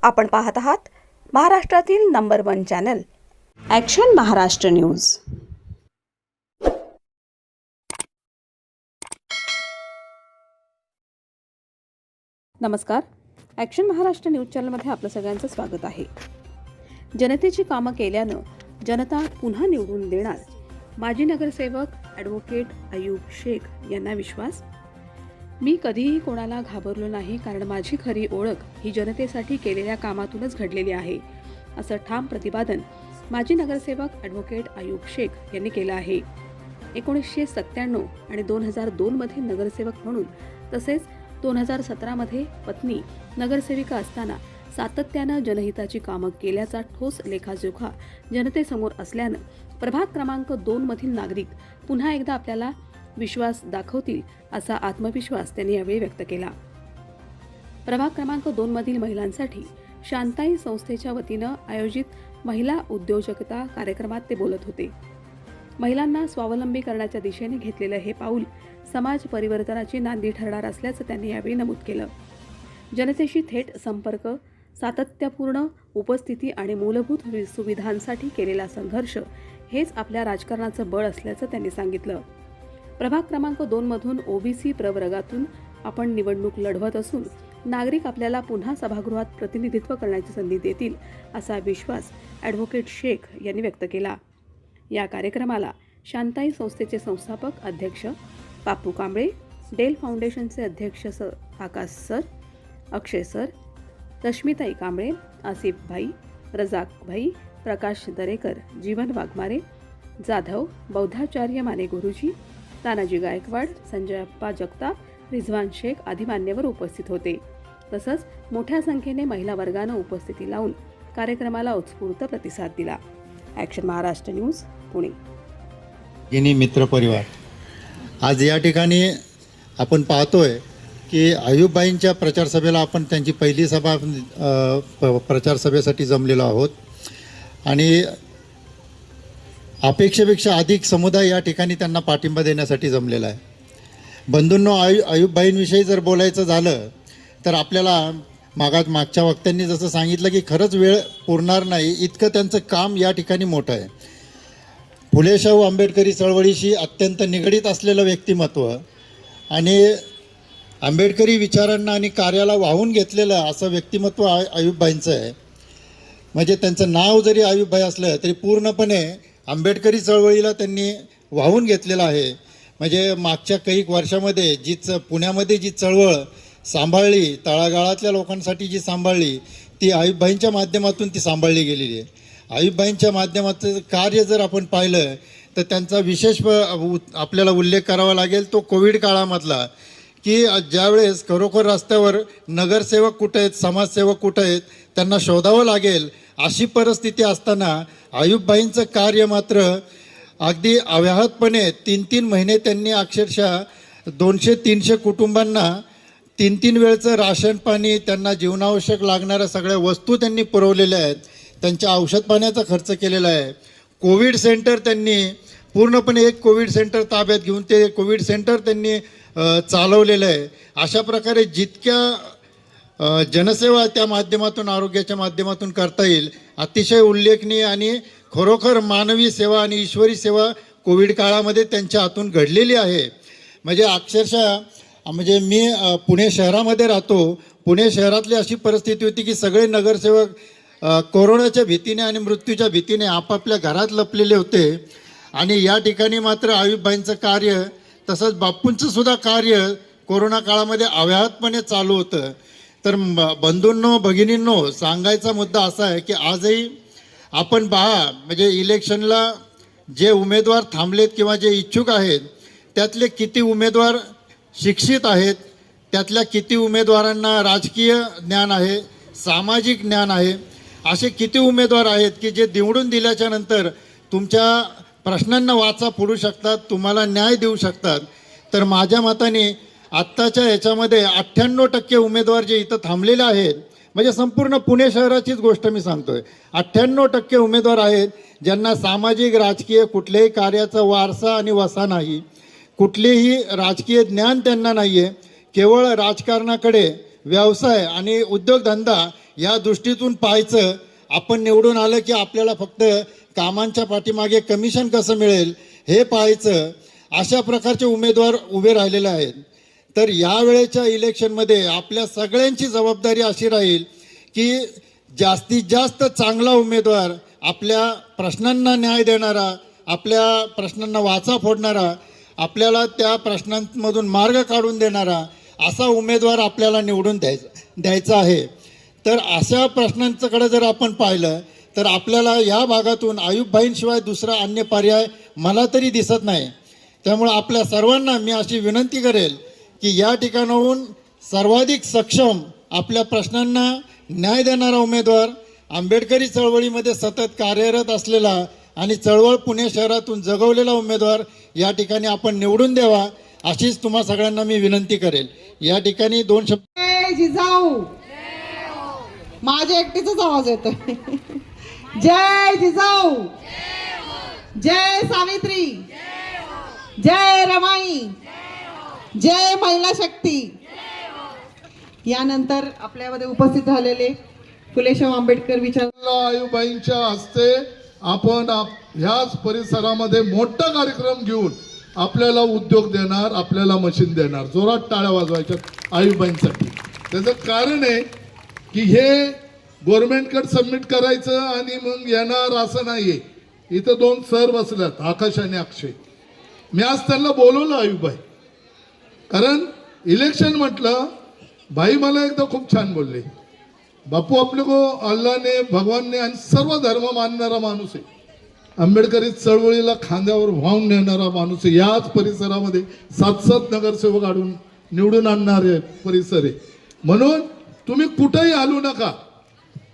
आपण पाहत आहात महाराष्ट्रातील number 1 channel action Maharashtra news. नमस्कार, ॲक्शन महाराष्ट्र न्यूज चॅनलमध्ये आपलं सगळ्यांचं स्वागत आहे। जनतेची कामं केल्यानं जनता पुन्हा निवडून देणार, माजी नगरसेवक ॲडव्होकेट अयूब शेख यांना विश्वास। मी कधीही कोणाला घाबरलो नाही, कारण माझी खरी ओळख ही जनतेसाठी केलेल्या कामातूनच घडलेली आहे, असं ठाम प्रतिपादन माजी नगरसेवक ॲडव्होकेट अयूब शेख यांनी केलं आहे। 1997 आणि 2002 मध्ये नगरसेवक म्हणून तसेच 2017 पत्नी नगरसेविका असताना सातत्यानं जनहिताची कामं केल्याचा ठोस लेखाजोखा जनतेसमोर असल्यानं प्रभाग क्रमांक 2 मधील नागरिक पुन्हा एकदा आपल्याला विश्वास दाखवतील असा आत्मविश्वास त्यांनी यावेळी व्यक्त केला। प्रभाग क्रमांक 2 मधील महिलांसाठी शांताई संस्थेच्या वतीनं आयोजित महिला उद्योजकता कार्यक्रमात ते बोलत होते। महिलांना स्वावलंबी करण्याच्या दिशेने घेतलेलं हे पाऊल समाज परिवर्तनाची नांदी ठरणार असल्याचं त्यांनी यावेळी नमूद केलं। जनतेशी थेट संपर्क, सातत्यपूर्ण उपस्थिती आणि मूलभूत सुविधांसाठी केलेला संघर्ष हेच आपल्या राजकारणाचं बळ असल्याचं त्यांनी सांगितलं। प्रभाग क्रमांक 2 मधून ओबीसी प्रवर्गातून आपण निवडणूक लढवत असून नागरिक आपल्याला पुन्हा सभागृहात प्रतिनिधित्व करण्याची संधी देतील असा विश्वास ॲडव्होकेट शेख यांनी व्यक्त केला। या कार्यक्रमाला शांताई संस्थेचे संस्थापक अध्यक्ष पापू कांबळे, डेल फाउंडेशनचे अध्यक्ष आकाश सर, अक्षय सर, रश्मिताई कांबळे, आसिफ भाई, रजाक भाई, प्रकाश दरेकर, जीवन वाघमारे, जाधव, बौद्धाचार्य माने गुरुजी, तानाजी गायकवाड, संजयप्पा जगताप, रिझवान शेख आदी मान्यवर उपस्थित होते। तसंच मोठ्या संख्येने महिला वर्गानं उपस्थिती लावून कार्यक्रमाला उत्स्फूर्त प्रतिसाद दिला। Action Maharashtra news, Pune. मित्र परिवार, आज या ठिकाणी आपण पाहतोय की अयूबबाईंच्या प्रचार सभेला आपण त्यांची पहिली सभा प्रचार सभेसाठी जमलेलो आहोत आणि अपेक्षेपेक्षा अधिक समुदाय या ठिकाणी त्यांना पाठिंबा देण्यासाठी जमलेला आहे। बंधूंनो, अयूबबाईंविषयी जर बोलायचं झालं तर आपल्याला मागच्या वक्त्यांनी जसं सांगितलं की खरंच वेळ पुरणार नाही इतकं त्यांचं काम या ठिकाणी मोठं आहे। फुले शाहू आंबेडकरी चळवळीशी अत्यंत निगडीत असलेलं व्यक्तिमत्व आणि आंबेडकरी विचारांना आणि कार्याला वाहून घेतलेलं असं व्यक्तिमत्व अयूबबाईंचं आहे। म्हणजे त्यांचं नाव जरी अयूबबाई असलं तरी पूर्णपणे आंबेडकरी चळवळीला त्यांनी वाहून घेतलेलं आहे। म्हणजे मागच्या काही वर्षामध्ये पुण्यामध्ये जी चळवळ सांभाळली, तळागाळातल्या लोकांसाठी जी सांभाळली, ती अयूबबाईंच्या माध्यमातून ती सांभाळली गेलेली आहे। अयूबबाईंच्या माध्यमातून कार्य जर आपण पाहिलं तर त्यांचा विशेष आपल्याला उल्लेख करावा लागेल तो कोविड काळामधला, की ज्यावेळेस खरोखर रस्त्यावर नगरसेवक कुठे आहेत, समाजसेवक कुठे आहेत, त्यांना शोधावं लागेल अशी परिस्थिती असताना अयूबबाईंचं कार्य मात्र अगदी अव्याहतपणे 3-3 महिने त्यांनी अक्षरशः 200-300 कुटुंबांना 3-3 वेळचं राशन पाणी, त्यांना जीवनावश्यक लागणाऱ्या सगळ्या वस्तू त्यांनी पुरवलेल्या आहेत। त्यांच्या औषध पाण्याचा खर्च केलेला आहे। कोविड सेंटर त्यांनी पूर्णपणे एक कोविड सेंटर ताब्यात घेऊन ते कोविड सेंटर त्यांनी चालवलेलं आहे। अशा प्रकारे जितक्या जनसेवा त्या माध्यमातून, आरोग्याच्या माध्यमातून करता येईल अतिशय उल्लेखनीय आणि खरोखर मानवी सेवा आणि ईश्वरी सेवा कोविड काळामध्ये त्यांच्या हातून घडलेली आहे। म्हणजे अक्षरशः म्हणजे मी पुणे शहरामध्ये राहतो, पुणे शहरातली अशी परिस्थिती होती की सगळे नगरसेवक कोरोनाच्या भीतीने आणि मृत्यूच्या भीतीने आपापल्या घरात लपलेले होते आणि या ठिकाणी मात्र अयूबबाईंचं कार्य तसंच बापूंचं सुद्धा कार्य कोरोना काळामध्ये अव्याहतपणे चालू होतं। तर बंधूंनो, भगिनींनो, सांगायचा मुद्दा असा आहे की आजही आपण म्हणजे इलेक्शनला जे उमेदवार थांबलेत किंवा जे इच्छुक आहेत त्यातले किती उमेदवार शिक्षित आहेत, त्यातल्या किती उमेदवारांना राजकीय ज्ञान आहे, सामाजिक ज्ञान आहे, असे किती उमेदवार आहेत की जे निवडून दिल्याच्या नंतर तुमच्या प्रश्नांना वाचा फोडू शकतात, तुम्हाला न्याय देऊ शकतात। तर माझ्या मताने आत्ताच्या ह्याच्यामध्ये 98% उमेदवार जे इथं थांबलेले आहेत, म्हणजे संपूर्ण पुणे शहराचीच गोष्ट मी सांगतोय, 98% उमेदवार आहेत ज्यांना सामाजिक राजकीय कुठल्याही कार्याचा वारसा आणि वसा नाही, कुठलेही राजकीय ज्ञान त्यांना नाही आहे। केवळ राजकारणाकडे, व्यवसाय आणि उद्योगधंदा या दृष्टीतून पाहायचं. आपण निवडून आलं की आपल्याला फक्त कामांच्या पाठीमागे कमिशन कसं मिळेल हे पाहायचं. अशा प्रकारचे उमेदवार उभे राहिलेले आहेत. तर यावेळेच्या इलेक्शनमध्ये आपल्या सगळ्यांची जबाबदारी अशी राहील की जास्तीत जास्त चांगला उमेदवार, आपल्या प्रश्नांना न्याय देणारा, आपल्या प्रश्नांना वाचा फोडणारा, आपल्याला त्या प्रश्नांमधून मार्ग काढून देणारा असा उमेदवार आपल्याला निवडून द्यायचा आहे. तर अशा प्रश्नांकडे जर आपण पाहिलं तर आपल्याला या भागातून आयुबभाईंशिवाय दुसरा अन्य पर्याय मला तरी दिसत नाही. त्यामुळे आपल्या सर्वांना मी अशी विनंती करेल की या ठिकाणाहून सर्वाधिक सक्षम, आपल्या प्रश्नांना न्याय देणारा उमेदवार, आंबेडकरी चळवळीमध्ये सतत कार्यरत असलेला आणि चळवळ पुणे शहरातून जगवलेला उमेदवार या ठिकाणी आपण निवडून द्यावा, अशीच तुम्हा सगळ्यांना मी विनंती करेल. या ठिकाणी 2 शब्द. जय जिजाऊ. माझ्या एकटीचाच आवाज येतोय. जय जिजाऊ. जय सावित्री. जय रमाई. जय महिला शक्ती. यानंतर आपल्यामध्ये उपस्थित झालेले फुलेशाह आंबेडकर विचार आयुबाईंच्या हस्ते आपण ह्याच परिसरामध्ये मोठा कार्यक्रम घेऊन आपल्याला उद्योग देणार, आपल्याला मशीन देणार. जोरात टाळ्या वाजवायच्या आयुबाईंसाठी. त्याचं कारण आहे की हे गव्हर्नमेंटकडे सबमिट करायचं आणि मग येणार असं नाहीये. इथं 2 सर बसल्यात, आकाश आणि अक्षय. मी आज त्यांना बोलवलं आयुबाई, कारण इलेक्शन म्हटलं. भाई मला एकदा खूप छान बोलले, बापू आपले को अल्लाने, भगवानने आणि सर्व धर्म मानणारा माणूस आहे. आंबेडकरी चळवळीला खांद्यावर वाहून नेणारा माणूस आहे. याच परिसरामध्ये 7 नगरसेवक आढळून निवडून आणणारे परिसर आहे. म्हणून तुम्ही कुठेही हलू नका.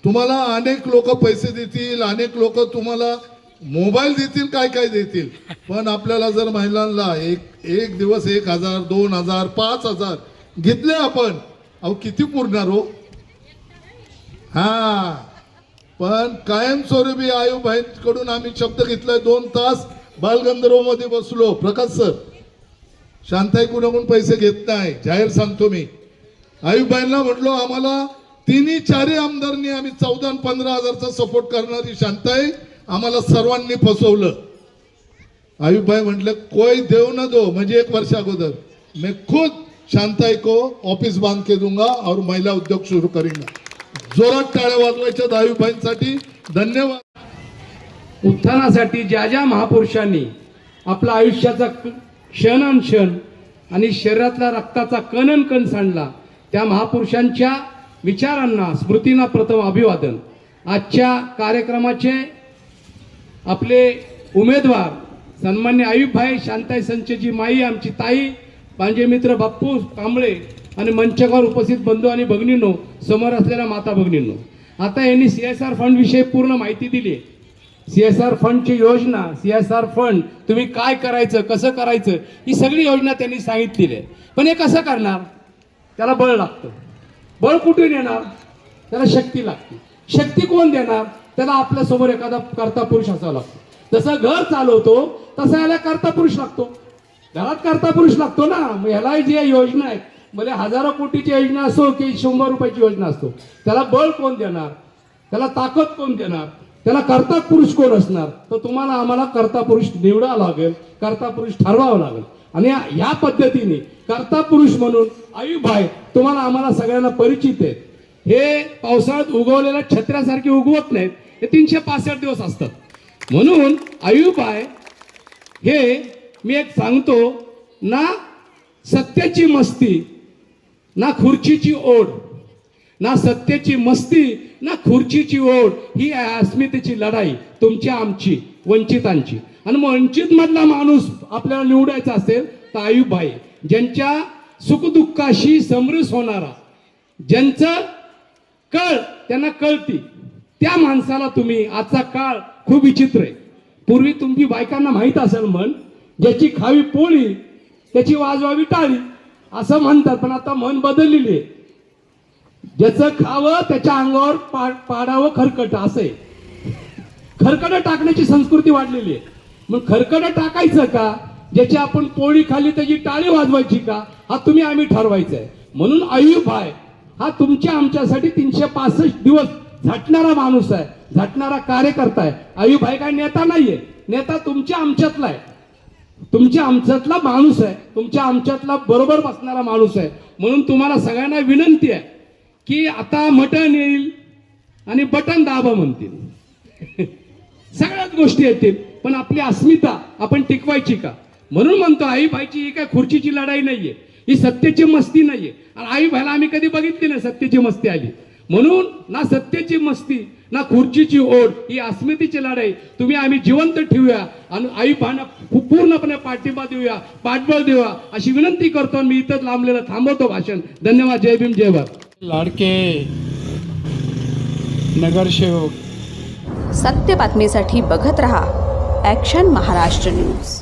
तुम्हाला अनेक लोक पैसे देतील, अनेक लोक तुम्हाला मोबाईल देतील, काय काय देतील. पण आपल्याला जर महिलांना एक दिवस 1,000, 2,000, 5,000 घेतले आपण, अहो किती पुरणार हो. हा, पण कायमस्वरूपी आयुबाईंकडून आम्ही शब्द घेतलाय. 2 तास बालगंधर्व मध्ये बसलो. प्रकाश सर, शांताई कुणाकडून पैसे घेत नाही, जाहीर सांगतो मी. आयुबाईंना म्हटलो आम्हाला 3-4 आमदारांनी आम्ही 14 आणि 15,000चा सपोर्ट करणारी शांताई आम्हाला सर्वांनी फसवलं. आयुबाई म्हटलं कोई देव न दो, म्हणजे 1 वर्ष अगोदर मैं खुद शांताई को ऑफिस बांध के दूंगा और महिला उद्योग शुरू करेंगा. जोरात टाळ्या वाजवायच्या आयुबाईंसाठी. धन्यवाद. उत्थानासाठी ज्या ज्या महापुरुषांनी आपला आयुष्याचा क्षण आणि शरीरातला रक्ताचा कण सांडला, त्या महापुरुषांच्या विचारांना, स्मृतींना प्रथम अभिवादन. आजच्या कार्यक्रमाचे आपले उमेदवार सन्मान्य आयुबभाई, शांताई संचेची माई, आमची ताई, माझे मित्र बाप्पू कांबळे आणि मंचावर उपस्थित बंधू आणि भगिनींनो, समोर असलेल्या माता भगिनींनो. आता यांनी CSR फंड विषयी पूर्ण माहिती दिली. CSR फंडची योजना, CSR फंड तुम्ही काय करायचं, कसं करायचं, ही सगळी योजना त्यांनी सांगितलेली आहे. पण हे कसं करणार? त्याला बळ लागतं. बळ कुठून येणार? त्याला शक्ती लागते. शक्ती कोण देणार? त्याला आपल्यासमोर एखादा कर्ता पुरुष असावा लागतो. जसं घर चालवतो तसा याला कर्ता पुरुष लागतो. घरात कर्ता पुरुष लागतो ना. मग ह्याला जे योजना आहेत, भले 1000 कोटीची योजना असो की 100 रुपयाची योजना असतो, त्याला बळ कोण देणार? त्याला ताकद कोण देणार? त्याला कर्ता पुरुष कोण असणार? तर तुम्हाला आम्हाला कर्ता पुरुष निवडावं लागेल, कर्ता पुरुष ठरवावं लागेल. आणि या पद्धतीने कर्ता पुरुष म्हणून आयुबभाई तुम्हाला आम्हाला सगळ्यांना परिचित आहेत. हे पावसाळ्यात उगवलेल्या छत्र्यासारखे उगवत नाहीत, हे 365 दिवस असतात. म्हणून आयुबभाई हे मी एक सांगतो ना, सत्याची मस्ती ना खुर्चीची ओढ, ना सत्याची मस्ती ना खुर्चीची ओढ, ही अस्मितेची लढाई तुमची, आमची, वंचितांची. आणि वंचित मधला माणूस आपल्याला निवडायचा असेल तर आयुबभाई, ज्यांच्या सुखदुःखाशी समरस होणारा, ज्यांचं कळ त्यांना कळती, त्या माणसाला तुम्ही. आजचा काळ खूप विचित्र आहे. पूर्वी तुमची बायकांना माहित असेल म्हण, ज्याची खावी पोळी त्याची वाजवावी टाळी असं म्हणतात. पण आता मन बदललेली आहे. ज्याचं खावं त्याच्या अंगावर पाडावं खरकट, असं आहे. खरकट टाकण्याची संस्कृती वाढलेली आहे. मग खरकट टाकायचं का? ज्याची आपण पोळी खाली त्याची टाळी वाजवायची का? हा तुम्ही आम्ही ठरवायचं आहे. म्हणून आयुबभाई हा तुमच्या आमच्यासाठी 365 दिवस झटणारा माणूस आहे, झटणारा कार्यकर्ता आहे. आयुबाई काय नेता नाहीये, नेता तुमच्या आमच्यातला आहे, तुमच्या आमच्यातला माणूस आहे, तुमच्या आमच्यातला बरोबर बसणारा माणूस आहे. म्हणून तुम्हाला सगळ्यांना विनंती आहे की आता मटण येईल आणि बटन दाबा म्हणतील सगळ्याच गोष्टी येतील, पण आपली अस्मिता आपण टिकवायची का? म्हणून म्हणतो आईबाईची ही काय खुर्चीची लढाई नाहीये, ही सत्तेची मस्ती नाहीये. आणि आईबाईला आम्ही कधी बघितली नाही सत्तेची मस्ती आली. म्हणून ना सत्तेची मस्ती ना खुर्चीची ओढ, ही अस्मितेची लढाई तुम्ही आम्ही जिवंत ठेवूया आणि आईबाईंना पूर्णपणे पाठिंबा देऊया, पाठबळ देऊया अशी विनंती करतो. मी इथंच लांबलेलं थांबवतो भाषण. धन्यवाद. जय भीम, जय भारत. लाडके नगरसेवक सत्य बातमीसाठी बघत रहा ॲक्शन महाराष्ट्र न्यूज.